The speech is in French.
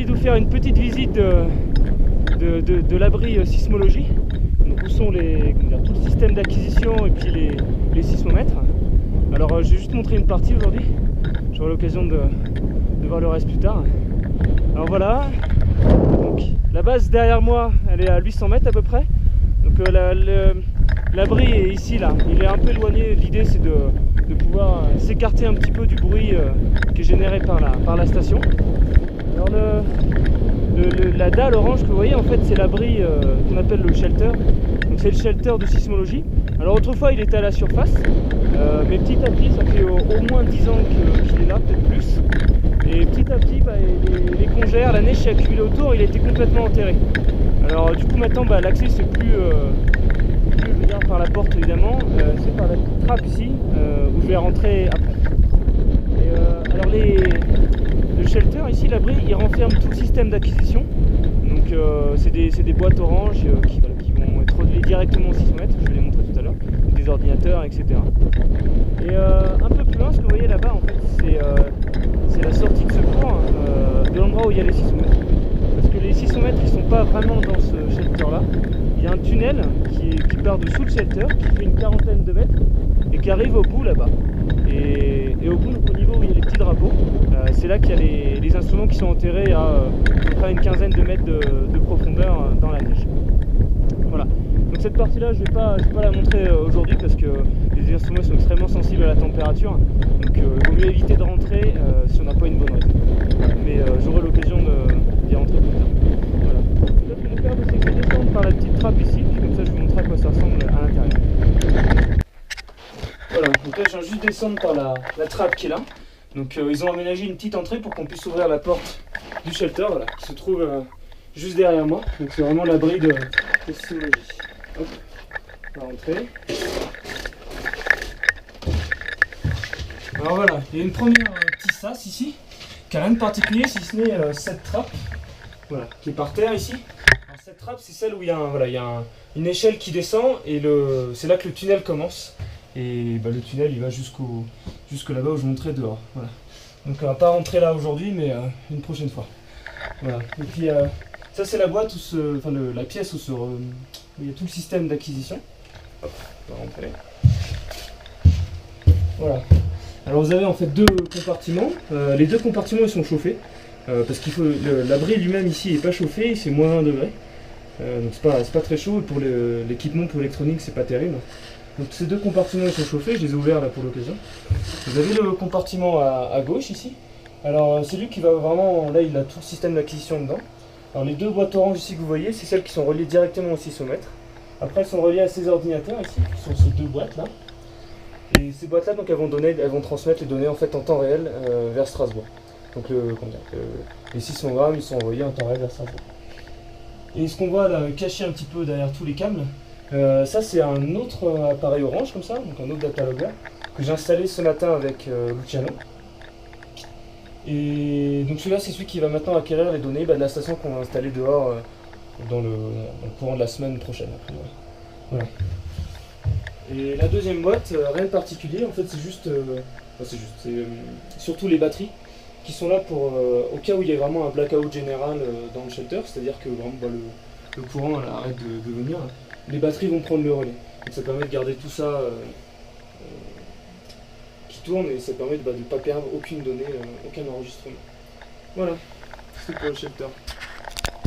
décidé de vous faire une petite visite de l'abri sismologie, donc où sont tout le système d'acquisition et puis les sismomètres. Alors je vais juste montrer une partie aujourd'hui, j'aurai l'occasion de voir le reste plus tard. Alors voilà, donc la base derrière moi elle est à 800 mètres à peu près, donc l'abri est ici là, il est un peu éloigné, l'idée c'est de pouvoir s'écarter un petit peu du bruit qui est généré par la station. Alors la dalle orange que vous voyez en fait c'est l'abri qu'on appelle le shelter, donc c'est le shelter de sismologie. Alors autrefois il était à la surface, mais petit à petit ça fait au moins 10 ans qu'il est là, peut-être plus, et petit à petit les congères, la neige s'est accumulée autour, il a été complètement enterré. Alors du coup maintenant l'accès c'est plus je veux dire, par la porte évidemment, c'est par la petite trappe ici où je vais rentrer après. Et, alors le shelter ici, l'abri, il renferme tout le système d'acquisition. Donc c'est des boîtes oranges qui vont être reliées directement au sismomètre, je vais les montrer tout à l'heure, des ordinateurs, etc. Et un peu plus loin, ce que vous voyez là-bas, en fait, c'est la sortie de secours de l'endroit où il y a les sismomètres. Parce que les sismomètres, ils ne sont pas vraiment dans ce shelter-là. Il y a un tunnel qui part dessous le shelter, qui fait une quarantaine de mètres, et qui arrive au bout là-bas. Et au bout, au niveau où il y a les petits drapeaux, c'est là qu'il y a les instruments qui sont enterrés à peu près une quinzaine de mètres de profondeur dans la neige. Voilà. Donc cette partie-là, je vais pas la montrer aujourd'hui parce que les instruments sont extrêmement sensibles à la température. Donc il vaut mieux éviter de rentrer si on n'a pas une bonne raison. Mais j'aurai l'occasion d'y rentrer plus tard. Voilà. Là, ce que je vais faire, c'est que je vais descendre par la petite trappe ici, puis comme ça je vous montrerai à quoi ça ressemble à l'intérieur. Voilà, donc là je viens juste descendre par la trappe qui est là. Donc ils ont aménagé une petite entrée pour qu'on puisse ouvrir la porte du shelter, voilà, qui se trouve juste derrière moi. Donc c'est vraiment l'abri de sismologie. Hop, on va rentrer. Alors voilà, il y a une première petite sas ici, qui n'a rien de particulier si ce n'est cette trappe, voilà, qui est par terre ici. Alors cette trappe c'est celle où il y a, une échelle qui descend et c'est là que le tunnel commence. Et le tunnel il va jusque là-bas où je montrais dehors. Voilà. Donc on va pas rentrer là aujourd'hui mais une prochaine fois. Voilà. Et puis ça c'est la boîte la pièce où il y a tout le système d'acquisition. Hop, on va rentrer. Voilà. Alors vous avez en fait deux compartiments. Les deux compartiments ils sont chauffés. Parce qu'il faut l'abri lui-même ici est pas chauffé, c'est moins 20 degrés. Donc c'est pas très chaud et pour l'équipement pour l'électronique c'est pas terrible. Donc ces deux compartiments ils sont chauffés, je les ai ouverts là pour l'occasion. Vous avez le compartiment à gauche ici. Alors c'est lui qui va vraiment, là il a tout le système d'acquisition dedans. Alors les deux boîtes oranges ici que vous voyez, c'est celles qui sont reliées directement au sismomètre. Après elles sont reliées à ces ordinateurs ici, qui sont ces deux boîtes là. Et ces boîtes là donc elles vont transmettre les données en fait en temps réel vers Strasbourg. Donc les sismogrammes ils sont envoyés en temps réel vers Strasbourg. Et ce qu'on voit là caché un petit peu derrière tous les câbles, ça c'est un autre appareil orange comme ça, donc un autre datalogger que j'ai installé ce matin avec Luciano. Et donc celui-là c'est celui qui va maintenant acquérir les données de la station qu'on va installer dehors dans le courant de la semaine prochaine. Voilà. Et la deuxième boîte, rien de particulier, en fait c'est surtout les batteries qui sont là pour au cas où il y a vraiment un blackout général dans le shelter, c'est-à-dire que vraiment le courant arrête de venir. Les batteries vont prendre le relais. Donc ça permet de garder tout ça qui tourne et ça permet de ne pas perdre aucune donnée, aucun enregistrement. Voilà, c'est pour le shelter.